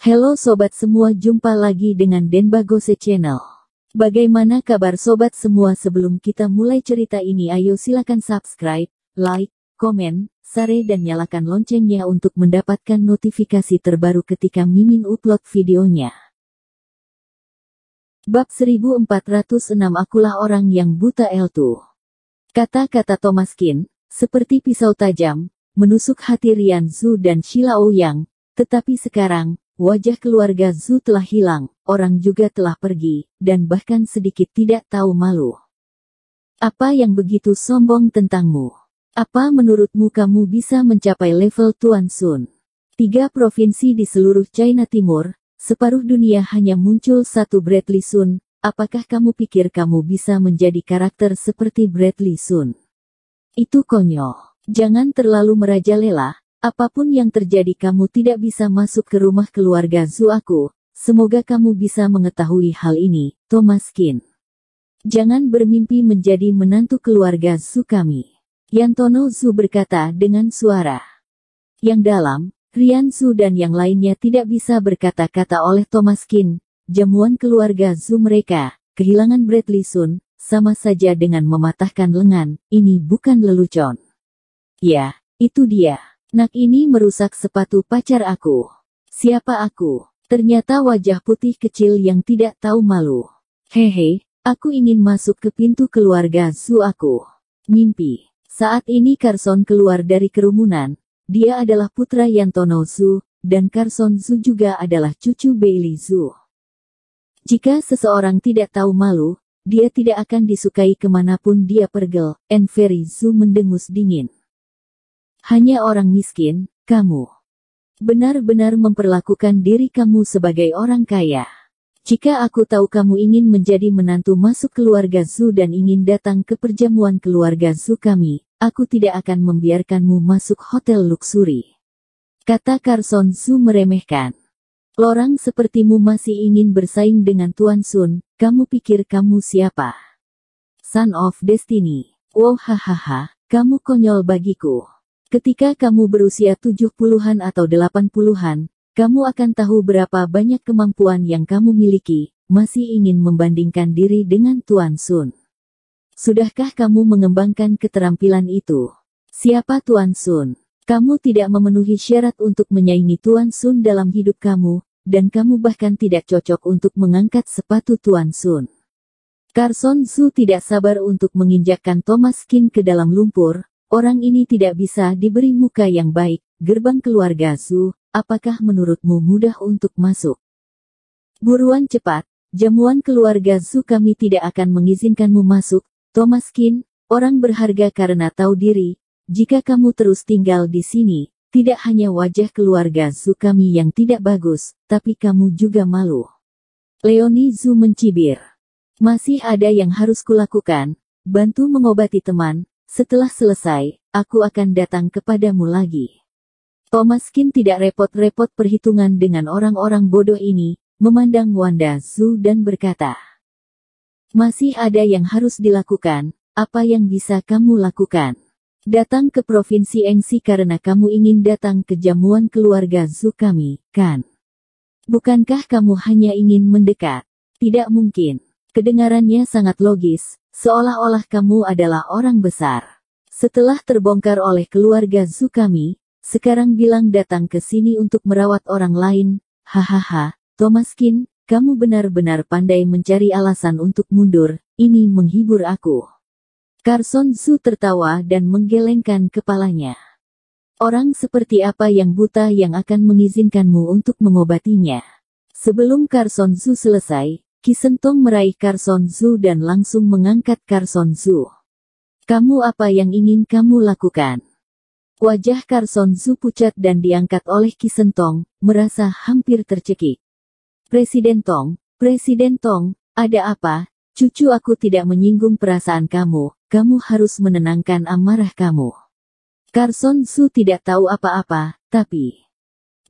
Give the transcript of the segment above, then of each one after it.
Halo sobat semua, jumpa lagi dengan Denbagose Channel. Bagaimana kabar sobat semua? Sebelum kita mulai cerita ini, ayo silakan subscribe, like, komen, share dan nyalakan loncengnya untuk mendapatkan notifikasi terbaru ketika Mimin upload videonya. Bab 1406, akulah orang yang buta L2. Kata-kata Thomas Kin, seperti pisau tajam, menusuk hati Rian Zhu dan Shila Ouyang. Tetapi sekarang, wajah keluarga Zhu telah hilang, orang juga telah pergi, dan bahkan sedikit tidak tahu malu. Apa yang begitu sombong tentangmu? Apa menurutmu kamu bisa mencapai level Tuan Sun? 3 provinsi di seluruh China Timur, separuh dunia hanya muncul satu Bradley Sun. Apakah kamu pikir kamu bisa menjadi karakter seperti Bradley Sun? Itu konyol. Jangan terlalu merajalela. Apapun yang terjadi, kamu tidak bisa masuk ke rumah keluarga Zhu aku. Semoga kamu bisa mengetahui hal ini, Thomas Kin. Jangan bermimpi menjadi menantu keluarga Zhu kami. Yantono Zhu berkata dengan suara yang dalam. Rian Zhu dan yang lainnya tidak bisa berkata-kata oleh Thomas Kin. Jamuan keluarga Zhu mereka, kehilangan Bradley Sun, sama saja dengan mematahkan lengan. Ini bukan lelucon. Ya, itu dia. Nak ini merusak sepatu pacar aku. Siapa aku? Ternyata wajah putih kecil yang tidak tahu malu. Hehe, aku ingin masuk ke pintu keluarga Zhu aku. Mimpi. Saat ini Carson keluar dari kerumunan. Dia adalah putra Yantono Zhu, dan Carson Zhu juga adalah cucu Bailey Zhu. Jika seseorang tidak tahu malu, dia tidak akan disukai kemanapun dia pergi. Enveri Zhu mendengus dingin. Hanya orang miskin, kamu benar-benar memperlakukan diri kamu sebagai orang kaya. Jika aku tahu kamu ingin menjadi menantu masuk keluarga Zhu dan ingin datang ke perjamuan keluarga Zhu kami, aku tidak akan membiarkanmu masuk hotel luksuri. Kata Carson Zhu meremehkan. Lorang sepertimu masih ingin bersaing dengan Tuan Sun, kamu pikir kamu siapa? Son of Destiny. Wow, hahaha, kamu konyol bagiku. Ketika kamu berusia 70-an atau 80-an, kamu akan tahu berapa banyak kemampuan yang kamu miliki, masih ingin membandingkan diri dengan Tuan Sun. Sudahkah kamu mengembangkan keterampilan itu? Siapa Tuan Sun? Kamu tidak memenuhi syarat untuk menyaingi Tuan Sun dalam hidup kamu, dan kamu bahkan tidak cocok untuk mengangkat sepatu Tuan Sun. Carson Zhu tidak sabar untuk menginjakkan Thomas Kin ke dalam lumpur. Orang ini tidak bisa diberi muka yang baik. Gerbang keluarga Zhu, apakah menurutmu mudah untuk masuk? Buruan cepat, jamuan keluarga Zhu kami tidak akan mengizinkanmu masuk. Thomas Kin, orang berharga karena tahu diri. Jika kamu terus tinggal di sini, tidak hanya wajah keluarga Zhu kami yang tidak bagus, tapi kamu juga malu. Leonie Zhu mencibir. Masih ada yang harus kulakukan, bantu mengobati teman. Setelah selesai, aku akan datang kepadamu lagi. Thomas Kin tidak repot-repot perhitungan dengan orang-orang bodoh ini, memandang Wanda Zhu dan berkata, masih ada yang harus dilakukan. Apa yang bisa kamu lakukan? Datang ke Provinsi Engsi karena kamu ingin datang ke jamuan keluarga Zhu kami, kan? Bukankah kamu hanya ingin mendekat? Tidak mungkin. Kedengarannya sangat logis. Seolah-olah kamu adalah orang besar. Setelah terbongkar oleh keluarga Zhu kami, sekarang bilang datang ke sini untuk merawat orang lain. Hahaha, Thomas Kin, kamu benar-benar pandai mencari alasan untuk mundur. Ini menghibur aku. Carson Zhu tertawa dan menggelengkan kepalanya. Orang seperti apa yang buta yang akan mengizinkanmu untuk mengobatinya? Sebelum Carson Zhu selesai, Kisentong meraih Carson Zhu dan langsung mengangkat Carson Zhu. Kamu apa yang ingin kamu lakukan? Wajah Carson Zhu pucat dan diangkat oleh Kisentong, merasa hampir tercekik. Presiden Tong, ada apa? Cucu aku tidak menyinggung perasaan kamu, kamu harus menenangkan amarah kamu. Carson Zhu tidak tahu apa-apa, tapi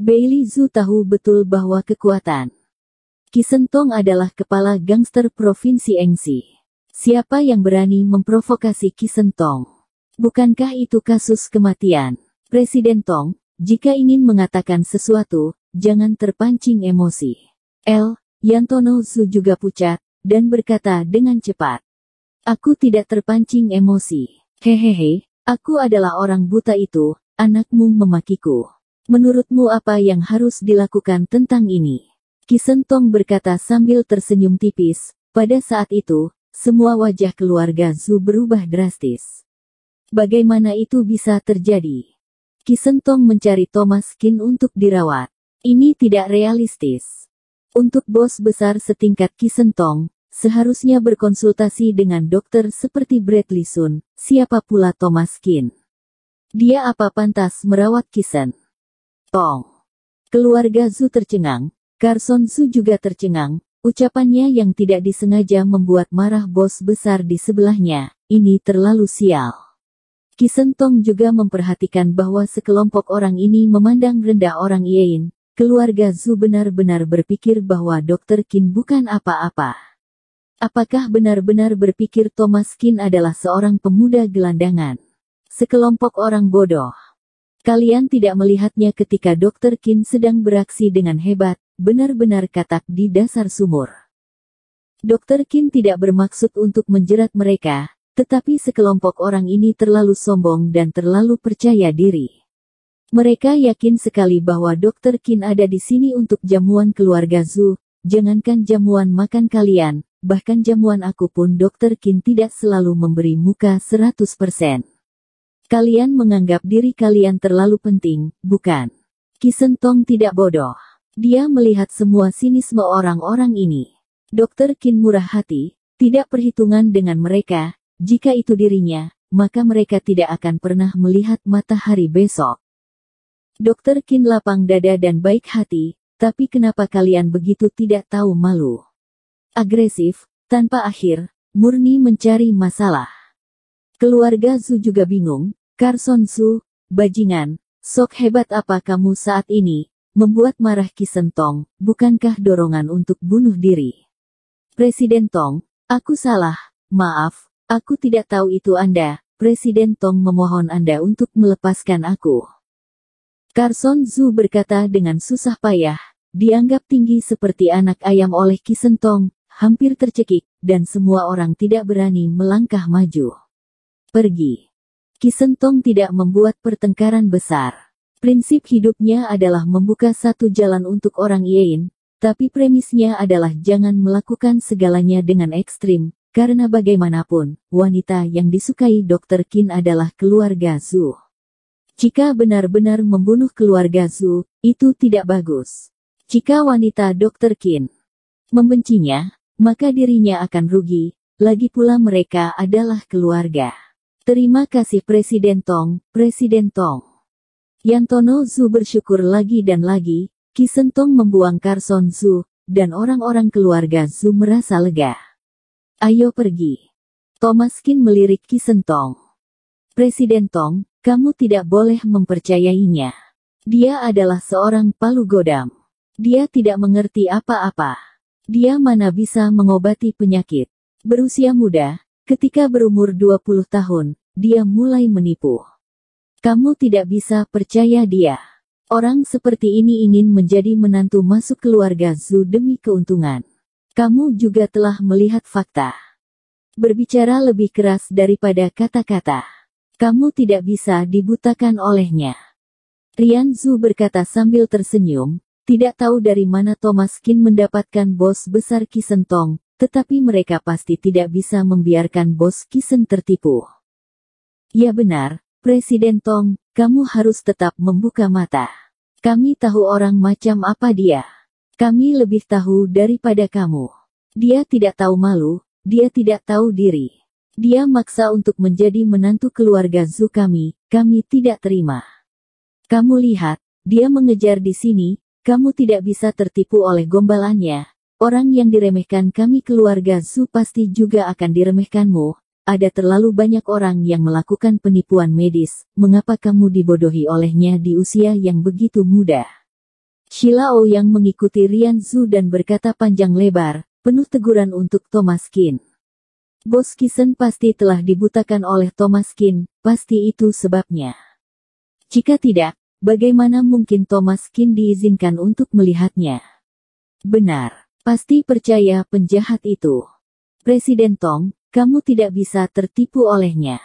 Bailey Zhu tahu betul bahwa kekuatan Kisentong adalah kepala gangster Provinsi Engsi. Siapa yang berani memprovokasi Kisentong? Bukankah itu kasus kematian? Presiden Tong, jika ingin mengatakan sesuatu, jangan terpancing emosi. Yantono Zhu juga pucat, dan berkata dengan cepat. Aku tidak terpancing emosi. Hehehe, aku adalah orang buta itu, anakmu memakiku. Menurutmu apa yang harus dilakukan tentang ini? Kisentong berkata sambil tersenyum tipis. Pada saat itu, semua wajah keluarga Zhu berubah drastis. Bagaimana itu bisa terjadi? Kisentong mencari Thomas Qin untuk dirawat. Ini tidak realistis. Untuk bos besar setingkat Kisentong, seharusnya berkonsultasi dengan dokter seperti Bradley Sun. Siapa pula Thomas Qin? Dia apa pantas merawat Kisentong? Keluarga Zhu tercengang. Carson Zhu juga tercengang. Ucapannya yang tidak disengaja membuat marah bos besar di sebelahnya. Ini terlalu sial. Kisentong juga memperhatikan bahwa sekelompok orang ini memandang rendah orang Yin. Keluarga Zhu benar-benar berpikir bahwa Dr. Qin bukan apa-apa. Apakah benar-benar berpikir Thomas Qin adalah seorang pemuda gelandangan? Sekelompok orang bodoh. Kalian tidak melihatnya ketika Dr. Qin sedang beraksi dengan hebat, benar-benar katak di dasar sumur. Dr. Qin tidak bermaksud untuk menjerat mereka, tetapi sekelompok orang ini terlalu sombong dan terlalu percaya diri. Mereka yakin sekali bahwa Dr. Qin ada di sini untuk jamuan keluarga Zhu, jangankan jamuan makan kalian, bahkan jamuan aku pun Dr. Qin tidak selalu memberi muka 100%. Kalian menganggap diri kalian terlalu penting, bukan? Kisentong tidak bodoh. Dia melihat semua sinisme orang-orang ini. Dr. Qin murah hati, tidak perhitungan dengan mereka, jika itu dirinya, maka mereka tidak akan pernah melihat matahari besok. Dr. Qin lapang dada dan baik hati, tapi kenapa kalian begitu tidak tahu malu? Agresif, tanpa akhir, murni mencari masalah. Keluarga Zhu juga bingung. Carson Zhu, bajingan, sok hebat apa kamu saat ini, membuat marah Kisentong, bukankah dorongan untuk bunuh diri? Presiden Tong, aku salah, maaf, aku tidak tahu itu Anda. Presiden Tong memohon Anda untuk melepaskan aku. Carson Zhu berkata dengan susah payah, dianggap tinggi seperti anak ayam oleh Kisentong, hampir tercekik, dan semua orang tidak berani melangkah maju. Pergi. Kisentong tidak membuat pertengkaran besar. Prinsip hidupnya adalah membuka satu jalan untuk orang Yin, tapi premisnya adalah jangan melakukan segalanya dengan ekstrim, karena bagaimanapun, wanita yang disukai Dr. Qin adalah keluarga Zhu. Jika benar-benar membunuh keluarga Zhu, itu tidak bagus. Jika wanita Dr. Qin membencinya, maka dirinya akan rugi, lagi pula mereka adalah keluarga. Terima kasih Presiden Tong, Presiden Tong. Yantono Zhu bersyukur lagi dan lagi, Kisentong membuang Carson Zhu, dan orang-orang keluarga Zhu merasa lega. Ayo pergi. Thomas Qin melirik Kisentong. Presiden Tong, kamu tidak boleh mempercayainya. Dia adalah seorang palu godam. Dia tidak mengerti apa-apa. Dia mana bisa mengobati penyakit. Berusia muda, ketika berumur 20 tahun, dia mulai menipu. Kamu tidak bisa percaya dia. Orang seperti ini ingin menjadi menantu masuk keluarga Zhu demi keuntungan. Kamu juga telah melihat fakta. Berbicara lebih keras daripada kata-kata. Kamu tidak bisa dibutakan olehnya. Rian Zhu berkata sambil tersenyum, tidak tahu dari mana Thomas Qin mendapatkan bos besar Kisentong, tetapi mereka pasti tidak bisa membiarkan bos Kisen tertipu. Ya benar, Presiden Tong, kamu harus tetap membuka mata. Kami tahu orang macam apa dia. Kami lebih tahu daripada kamu. Dia tidak tahu malu, dia tidak tahu diri. Dia maksa untuk menjadi menantu keluarga Zhu kami tidak terima. Kamu lihat, dia mengejar di sini, kamu tidak bisa tertipu oleh gombalannya. Orang yang diremehkan kami keluarga Zhu pasti juga akan diremehkanmu. Ada terlalu banyak orang yang melakukan penipuan medis, mengapa kamu dibodohi olehnya di usia yang begitu muda? Shilao yang mengikuti Rian Zhu dan berkata panjang lebar, penuh teguran untuk Thomas Qin. Bos Kisen pasti telah dibutakan oleh Thomas Qin, pasti itu sebabnya. Jika tidak, bagaimana mungkin Thomas Qin diizinkan untuk melihatnya? Benar, pasti percaya penjahat itu. Presiden Tong, kamu tidak bisa tertipu olehnya.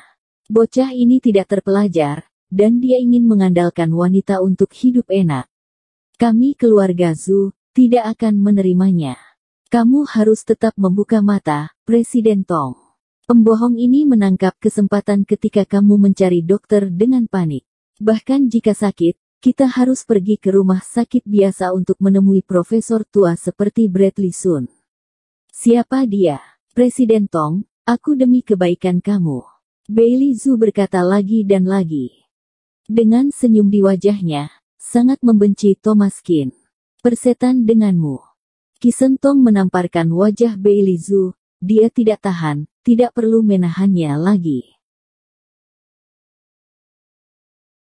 Bocah ini tidak terpelajar, dan dia ingin mengandalkan wanita untuk hidup enak. Kami keluarga Zhu tidak akan menerimanya. Kamu harus tetap membuka mata, Presiden Tong. Pembohong ini menangkap kesempatan ketika kamu mencari dokter dengan panik. Bahkan jika sakit, kita harus pergi ke rumah sakit biasa untuk menemui profesor tua seperti Bradley Sun. Siapa dia? Presiden Tong, aku demi kebaikan kamu. Bailey Zhu berkata lagi dan lagi. Dengan senyum di wajahnya, sangat membenci Thomas Qin. Persetan denganmu. Qi Shentong menamparkan wajah Bailey Zhu, dia tidak tahan, tidak perlu menahannya lagi.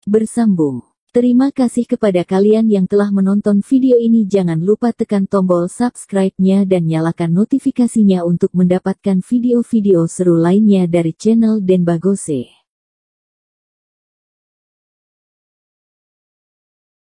Bersambung. Terima kasih kepada kalian yang telah menonton video ini. Jangan lupa tekan tombol subscribe-nya dan nyalakan notifikasinya untuk mendapatkan video-video seru lainnya dari channel Denbagose.